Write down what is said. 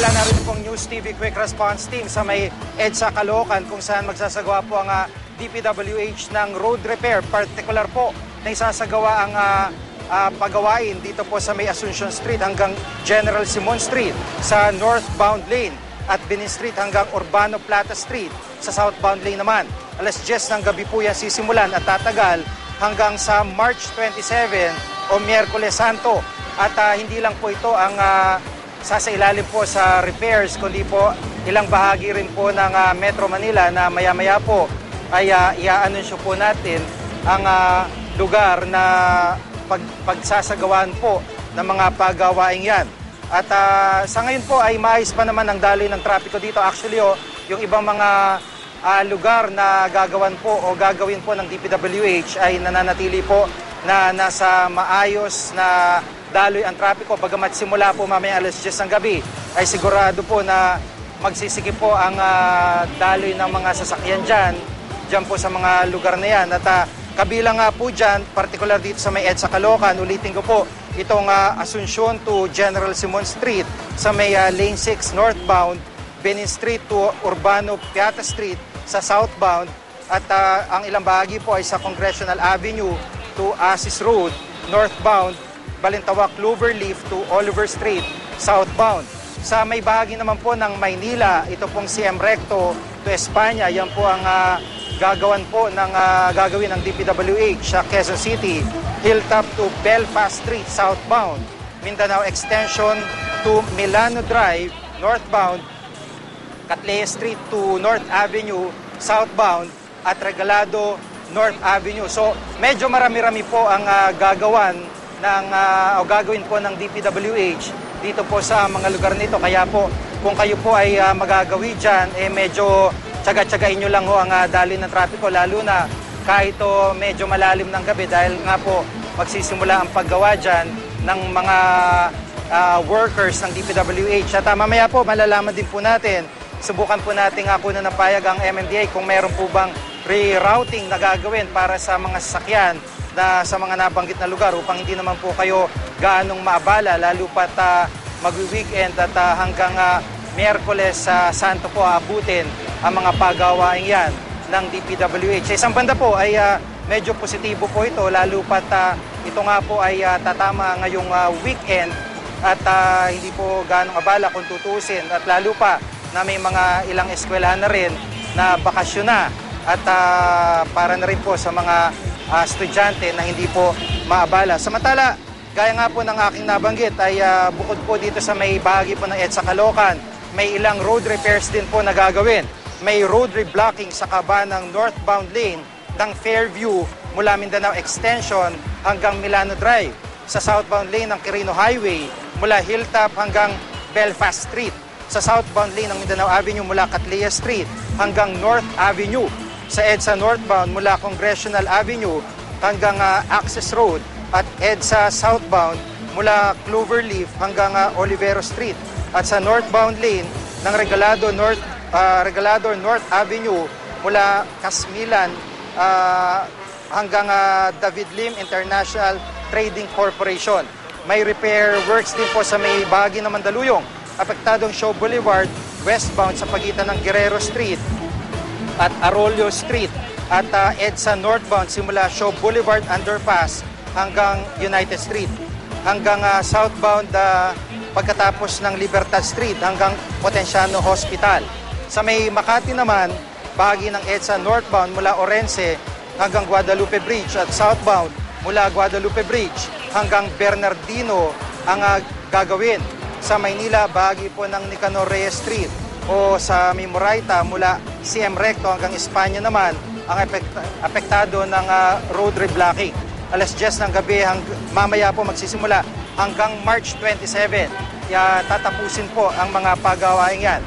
Samantala narin pong News TV Quick Response Team sa may EDSA Caloocan kung saan magsasagawa po ang DPWH ng road repair. Particular po na isasagawa ang pagawain dito po sa may Asuncion Street hanggang General Simon Street sa northbound lane at Benin Street hanggang Urbano Plata Street sa southbound lane naman. Alas 10 ng gabi po yan sisimulan at tatagal hanggang sa March 27 o Miyerkules Santo. At hindi lang po ito ang sasailalim po sa repairs, kundi po ilang bahagi rin po ng Metro Manila na maya-maya po ay i-anunsyo po natin ang lugar na pagsasagawaan po ng mga pagawaing yan. At sa ngayon po ay maayos pa naman ang daloy ng trapiko dito. Actually, yung ibang mga lugar na gagawin po ng DPWH ay nananatili po na nasa maayos na daloy ang trapiko. Bagamat simula po mamaya alas 10 ng gabi ay sigurado po na magsisikip po ang daloy ng mga sasakyan dyan po sa mga lugar na yan. At kabilang nga po dyan, particular dito sa may EDSA Caloocan, ulitin ko po, itong Asuncion to General Simon Street sa may Lane 6 northbound, Benin Street to Urbano Piata Street sa southbound, at ang ilang bahagi po ay sa Congressional Avenue to Asis Road northbound, Balintawak Cloverleaf to Oliver Street southbound. Sa may bahagi naman po ng Maynila, ito pong CM Recto to Espanya, yan po ang gagawin ng DPWH sa Quezon City, Hilltop to Belfast Street southbound, Mindanao Extension to Milano Drive northbound, Catleya Street to North Avenue southbound, at Regalado North Avenue. So medyo marami-rami po ang gagawin po ng DPWH dito po sa mga lugar nito. Kaya po kung kayo po ay magagawi dyan, medyo tsaga-tsagain nyo lang ang daloy ng trapiko, lalo na kahit medyo malalim ng gabi dahil nga po magsisimula ang paggawa dyan ng mga workers ng DPWH. At mamaya po malalaman din po natin, subukan po natin ako na napayag ang MMDA kung meron po bang rerouting na gagawin para sa mga sasakyan na sa mga nabanggit na lugar upang hindi naman po kayo gaanong maabala, lalo pat mag-weekend at hanggang Miyerkules Santo po abutin ang mga pagawain yan ng DPWH. Sa isang banda po ay medyo positibo po ito, lalo pat ito nga po ay tatama ngayong weekend at hindi po gaanong abala kung tutusin, at lalo pa na may mga ilang eskwelahan na rin na bakasyon na, at para na rin po sa mga estudyante na hindi po maabala. Samantala, gaya nga po ng aking nabanggit ay bukod po dito sa may bahagi po ng EDSA Caloocan, may ilang road repairs din po na gagawin. May road reblocking sa kaba ng northbound lane ng Fairview mula Mindanao Extension hanggang Milano Drive, sa southbound lane ng Quirino Highway mula Hilltop hanggang Belfast Street, sa southbound lane ng Mindanao Avenue mula Catleya Street hanggang North Avenue, sa EDSA northbound mula Congressional Avenue hanggang Access Road, at EDSA southbound mula Cloverleaf hanggang Olivero Street, at sa northbound lane ng Regalado North Avenue mula Casmilan hanggang David Lim International Trading Corporation. May repair works din po sa may bahagi ng Mandaluyong, apektadong Shaw Boulevard westbound sa pagitan ng Guerrero Street at Arroyo Street, at EDSA northbound simula Shaw Boulevard Underpass hanggang United Street, hanggang southbound pagkatapos ng Libertad Street hanggang Potenciano Hospital. Sa may Makati naman, bahagi ng EDSA northbound mula Orense hanggang Guadalupe Bridge, at southbound mula Guadalupe Bridge hanggang Bernardino ang gagawin. Sa Maynila, bahagi po ng Nicanor Reyes Street o sa Mimoraita mula CM Recto hanggang Espanya naman ang apektado ng road reblocking. Alas 10 ng gabi mamaya po magsisimula hanggang March 27. Tatapusin po ang mga pagawain yan.